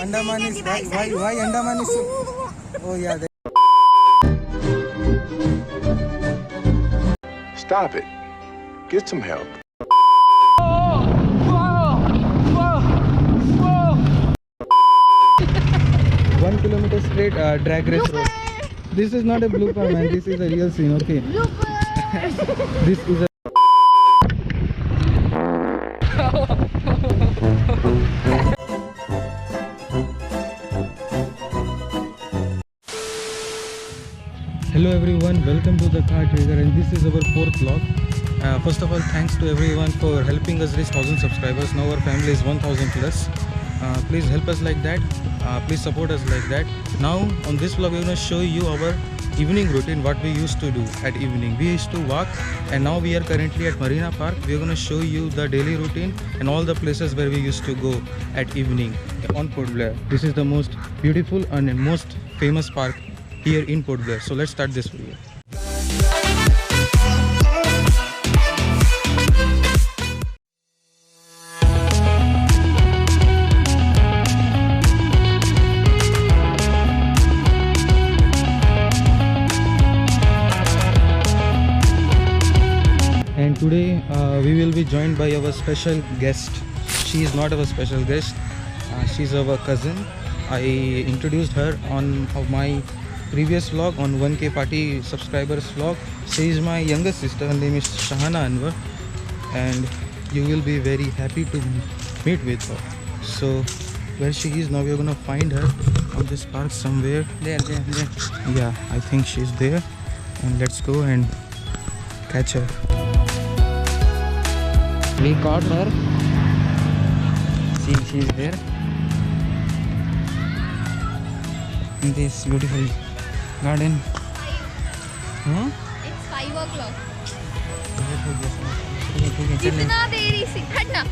Andaman is why Andaman is so, oh yeah. Stop it. Get some help. 1 kilometer straight drag race road. This is not a blooper, man. This is a real scene. Okay. This is a. Hello everyone, welcome to the Car Trader, and this is our 4th vlog. First of all, thanks to everyone for helping us reach 1000 subscribers. Now our family is 1000 plus. Please help us like that. Please support us like that. Now on this vlog we're going to show you our evening routine, what we used to do at evening. We used to walk, and now we are currently at Marina Park. We're going to show you the daily routine and all the places where we used to go at evening on Port Blair. This is the most beautiful and most famous park here in Port Blair. So let's start this video. And today we will be joined by our special guest. She is not our special guest, she's our cousin. I introduced her on my previous vlog, on 1k party subscribers vlog. She is my younger sister. Her name is Shahana Anwar, and you will be very happy to meet with her. So where she is now, we are gonna find her on this park somewhere. There. Yeah, I think she's there, and let's go and catch her. We caught her. See, she's there in this beautiful garden. It's 5 o'clock. कितना देरी से हटना.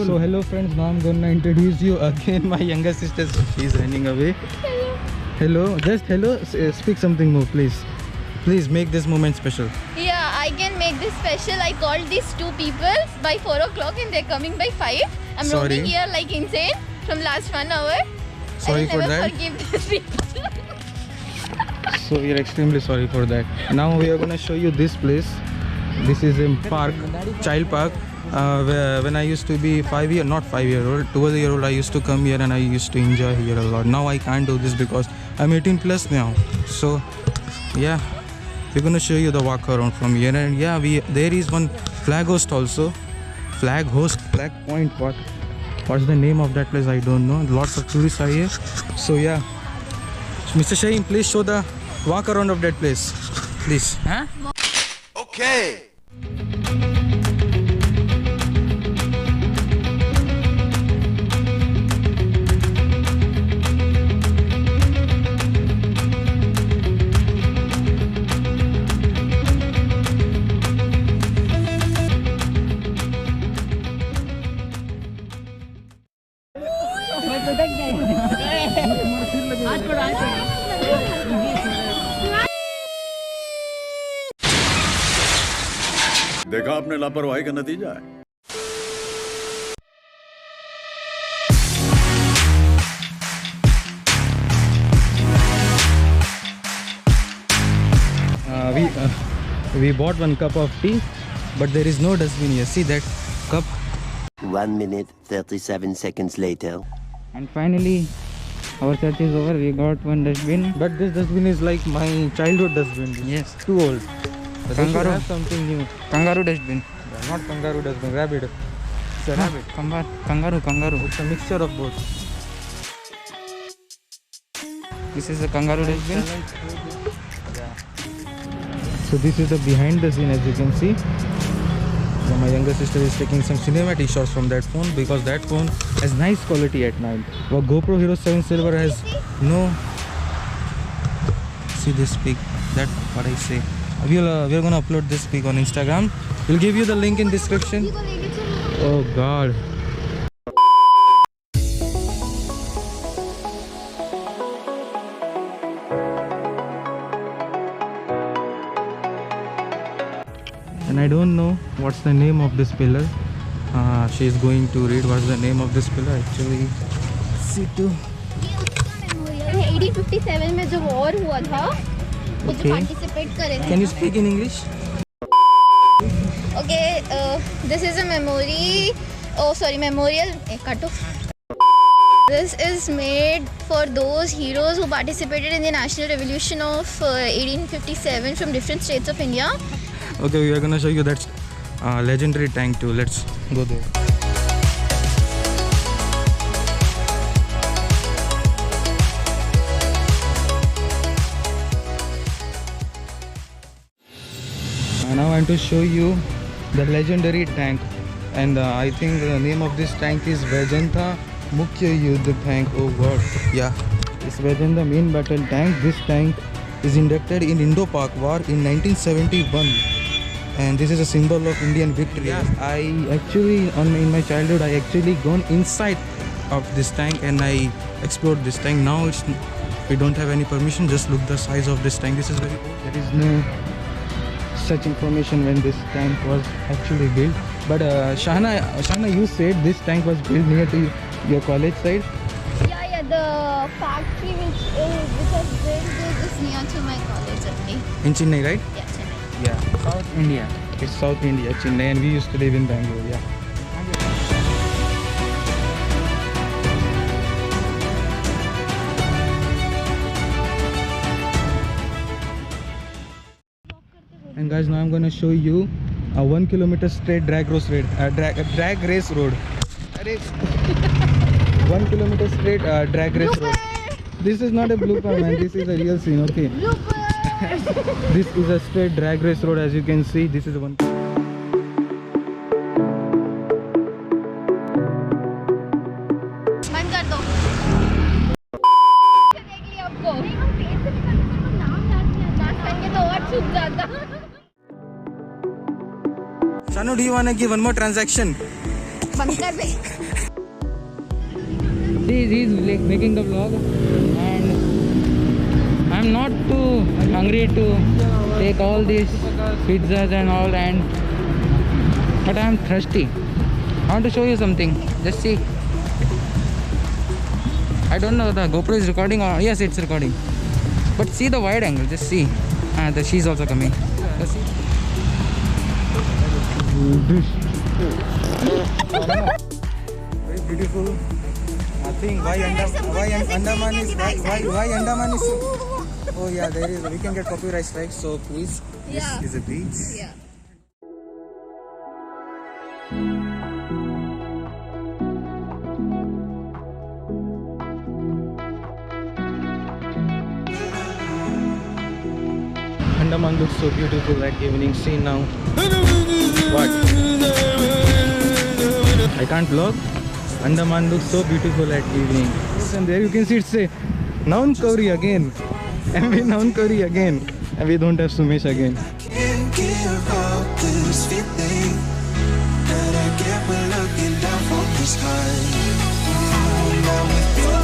So hello friends, now I'm gonna introduce you again my younger sister. So she's running away. Hello, just hello. Speak something more, please. Please make this moment special. Yeah, I can make this special. I called these two people by 4 o'clock and they're coming by 5. I'm Sorry. roaming here like insane from last 1 hour. Sorry I'll for never that. forgive these people. So we are extremely sorry for that. Now we are gonna show you this place. This is a park, child park. When I used to be 2 year old, I used to come here and I used to enjoy here a lot. Now I can't do this because I'm 18 plus now. So yeah, we're gonna show you the walk around from here. And yeah, there is one flag host also. Flag point. What's the name of that place? I don't know. Lots of tourists are here. So yeah, Mr. Shaheen, please show the walk around of that place, please. Huh? Okay. देखा आपने लापरवाही का नतीजा है। We bought one cup of tea, but there is no dustbin here. See that cup? 1 minute 37 seconds later. And finally, our search is over. We got one dustbin. But this dustbin is like my childhood dustbin. Yes. Too old. But they should Kangaroo. have something new. Kangaroo dustbin. Yeah, not kangaroo dustbin, rabbit. It's a rabbit. Kangaroo. It's a mixture of both. This is a kangaroo dustbin. So this is the behind the scene, as you can see. So my younger sister is taking some cinematic shots from that phone because that phone has nice quality at night. Well, GoPro Hero 7 Silver has no. See this pic. That's what I say. We're gonna upload this pic on Instagram. We'll give you the link in description. Oh God. And I don't know what's the name of this pillar. She is going to read what's the name of this pillar actually. C2. ये उसका memorial है 1857 में जब war हुआ था वो जो Okay. Participate करे थे. Can you speak in English? Okay, this is a memory. Oh, sorry, memorial. Cut off. This is made for those heroes who participated in the national revolution of 1857 from different states of India. Okay, we are gonna show you that legendary tank too. Let's go there. Now I want to show you the legendary tank, and I think the name of this tank is Vajanta Mukhya Yuddha Tank. Oh god, yeah, it's Vajanta main battle tank. This tank is inducted in Indo-Pak War in 1971, and this is a symbol of Indian victory. Yeah, I actually in my childhood I actually gone inside of this tank and I explored this tank. Now we don't have any permission. Just look the size of this tank. This is very old. There is no such information when this tank was actually built. But Shahana, you said this tank was built near to your college side. Yeah, the factory which was built is near to my college only. In Chennai, right? Yeah, Chennai. Yeah. South India. It's South India, Chennai, and we used to live in Bangalore. Yeah. And guys, now I'm gonna show you a 1 kilometer straight drag race road. Drag race road. 1 kilometer straight drag race road. This is not a blooper, man. This is a real scene. Okay. This is a straight drag race road, as you can see. This is one. बंद कर दो. देख लिया आपको. नाम करके तो और छुप जाता. Shanu, do you wanna give one more transaction? बंद कर दे. He's like making the vlog, and I'm not too hungry to take all these pizzas and all, but I'm thirsty. I want to show you something. Just see. I don't know the GoPro is recording or yes, it's recording. But see the wide angle. Just see. She's also coming. Just see. Very beautiful. I think why Andaman is why Andaman is so. Oh yeah, there is. We can get copyright strikes. So please, Yeah. this is a beach. Yeah. Andaman looks so beautiful at evening scene now. What? I can't vlog. Andaman looks so beautiful at evening. And there you can see it's a noun curry again. And we noun curry again. And we don't have Sumesh again. Can't give up this feeling that I get when looking down from the sky. Now with you,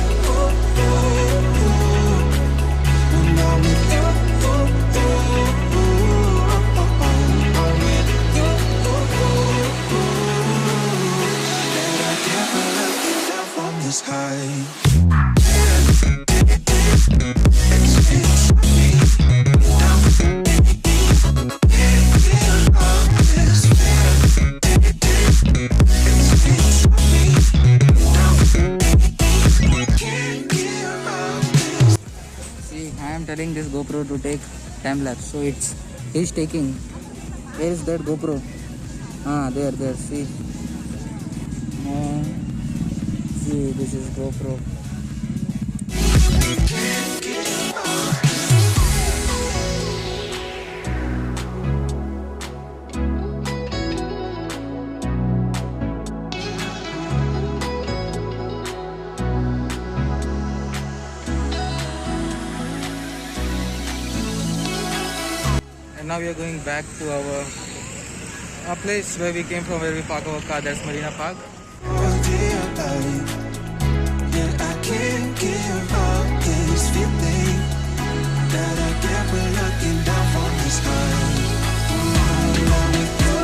now with you, that I get when looking down from the sky. See, I am telling this GoPro to take time lapse, so he's taking. Where is that GoPro? There. See. See, this is GoPro. And now we are going back to our place where we came from, where we park our car. That's Marina Park. All day of light, yet I can't give up this feeling that I get when looking down from the sky. Now with you,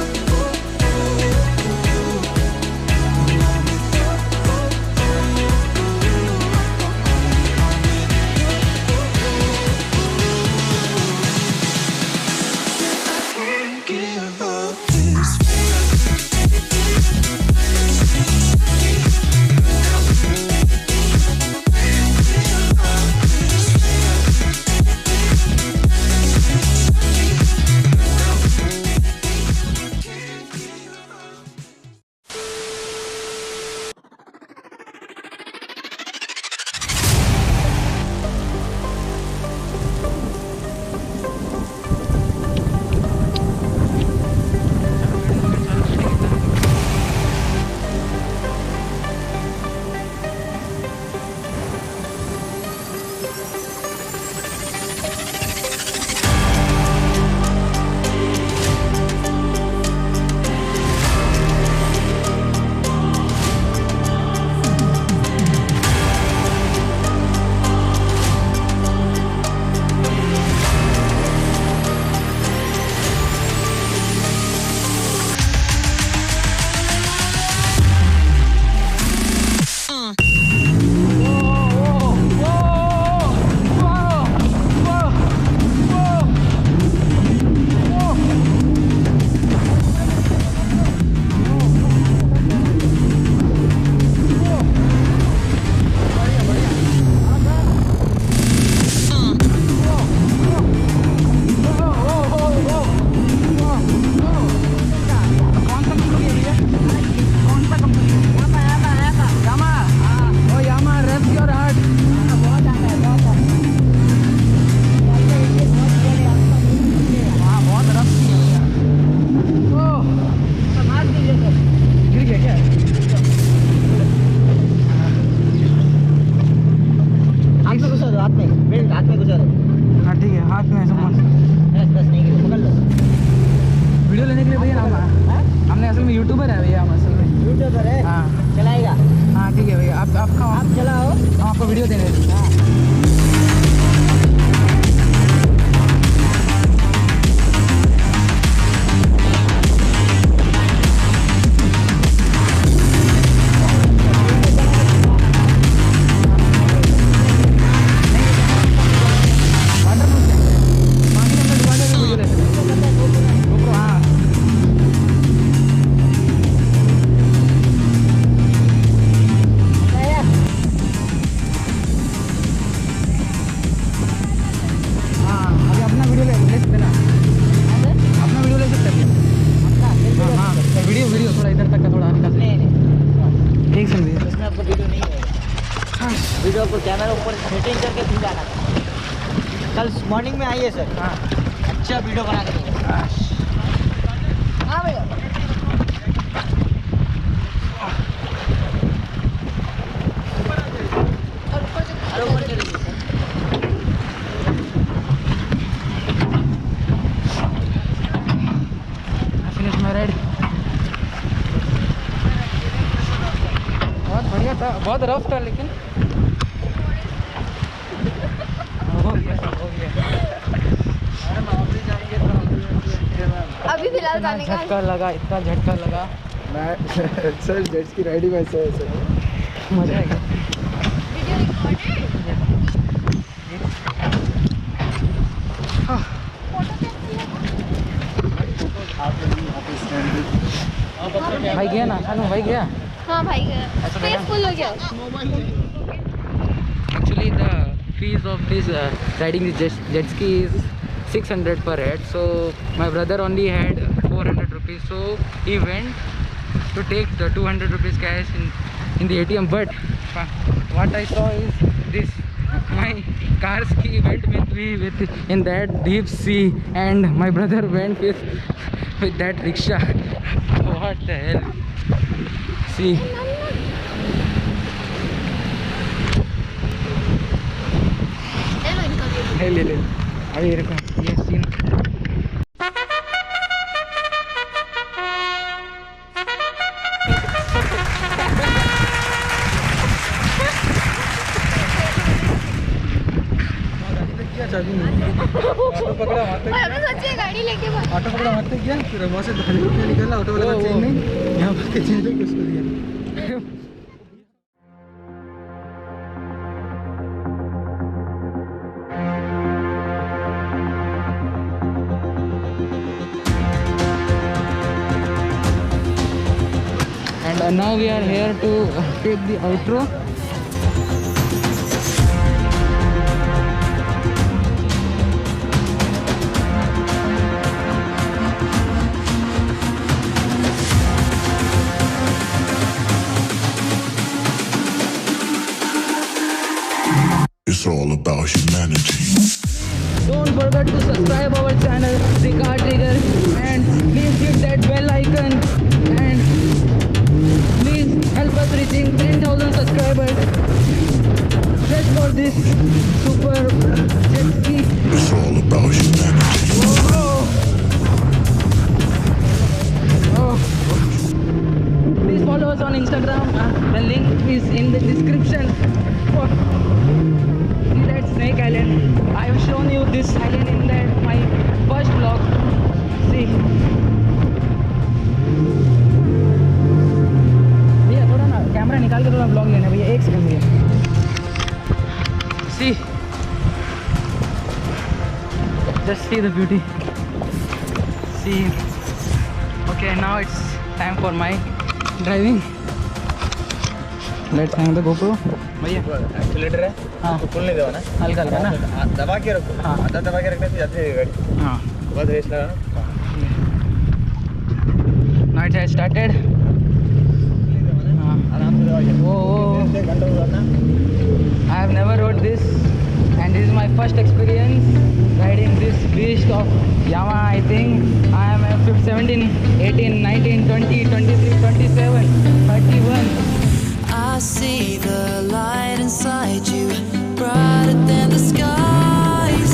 हाथ में ऐसा मस्त video लेने के लिए भैया हमने असल में यूट्यूबर है भैया, हम असल में यूट्यूबर है। हाँ चलाएगा। हाँ ठीक है भैया, आप चलाओ, हम आपको वीडियो देने वीडियो को कैमरा ऊपर सेटिंग करके फिर जाना। कल मॉर्निंग में आइए सर। हाँ अच्छा वीडियो बना के देंगे। हाँ भैया बहुत बढ़िया था, बहुत रफ था लेकिन हो गया। अभी फिलहाल जाने का झटका लगा, इतना झटका लगा। मैं सर जेट्स की राइडिंग वैसे है सर, मजा आ गया। Video recorded. भाई गया ना, अनु भाई गया। हाँ भाई स्पेस फुल हो गया। Actually, the fees of this riding the jet ski is 600 per head. So my brother only had 400 rupees. So he went to take the 200 rupees cash in the ATM. But what I saw is this: my car's key went with me in that deep sea, and my brother went with that rickshaw. What the hell? See. ले अभी देखो ये scene. चाबी auto पकड़ा वहाँ तक, सच्ची गाड़ी लेके ऑटो पकड़ा वहाँ तक गया, फिर वहाँ से निकला, ऑटो वाला चेंज नहीं, यहाँ पर के चेंज होकर उसको दिया। And now we are here to take the outro. It's all about humanity. Don't forget to subscribe our channel, The Car Trigger, and please hit that bell icon, and please help us reaching 10,000 subscribers just for this super jet ski. It's all about humanity. Please follow us on Instagram. The link is in the description. See that Snake Island. I have shown you this island in my first vlog. See. भैया थोड़ा ना camera निकाल के थोड़ा blog लेना भैया, एक second भैया। See. Just see the beauty. See. Okay, now it's time for my driving. Let's hang the GoPro. भैया एक्सीलेटर है, हाँ फुल नहीं देना, हल्का हल्का ना, दबा के रखो। हाँ आधा दबा के रखने से जाती है गाड़ी। हाँ बस रेस लगाना। now it has started. आराम से दबा Oh, घंटा उड़ाना। I have never rode this, and this is my first experience riding this beast of Yamaha. I think I am 17, 18, 19, 20, 23, 27, 31. I see the light inside you, brighter than the skies.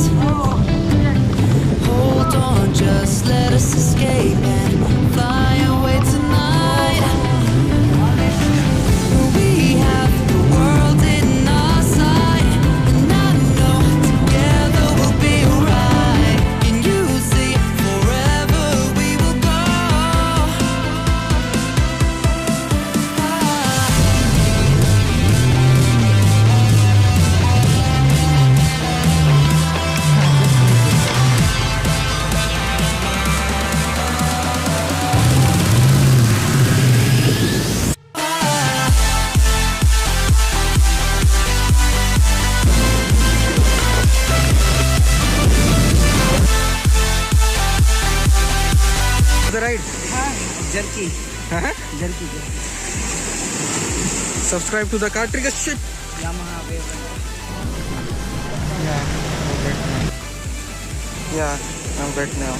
Jerky. Huh? Jerky. Subscribe to the car trigger shit. Yamaha Wave. Yeah, I'm back now. Yeah, I'm back now.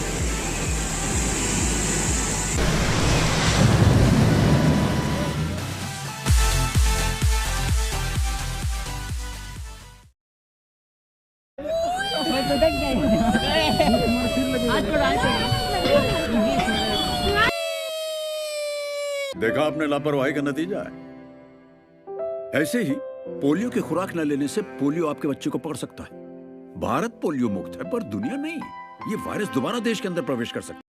देखा आपने लापरवाही का नतीजा है। ऐसे ही polio की खुराक न लेने से पोलियो आपके बच्चे को पकड़ सकता है। भारत पोलियो मुक्त है पर दुनिया नहीं। ये वायरस दोबारा देश के अंदर प्रवेश कर सकता है।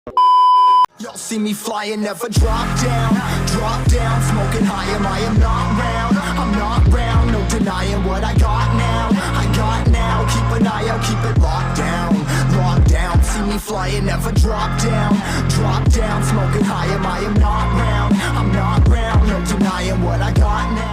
Y'all see me flying, never drop down, smoking high, I am not round, I'm not round, no denying what I got now, keep an eye out, keep it locked down, see me flying, never drop down, smoking high, I am not round, no denying what I got now.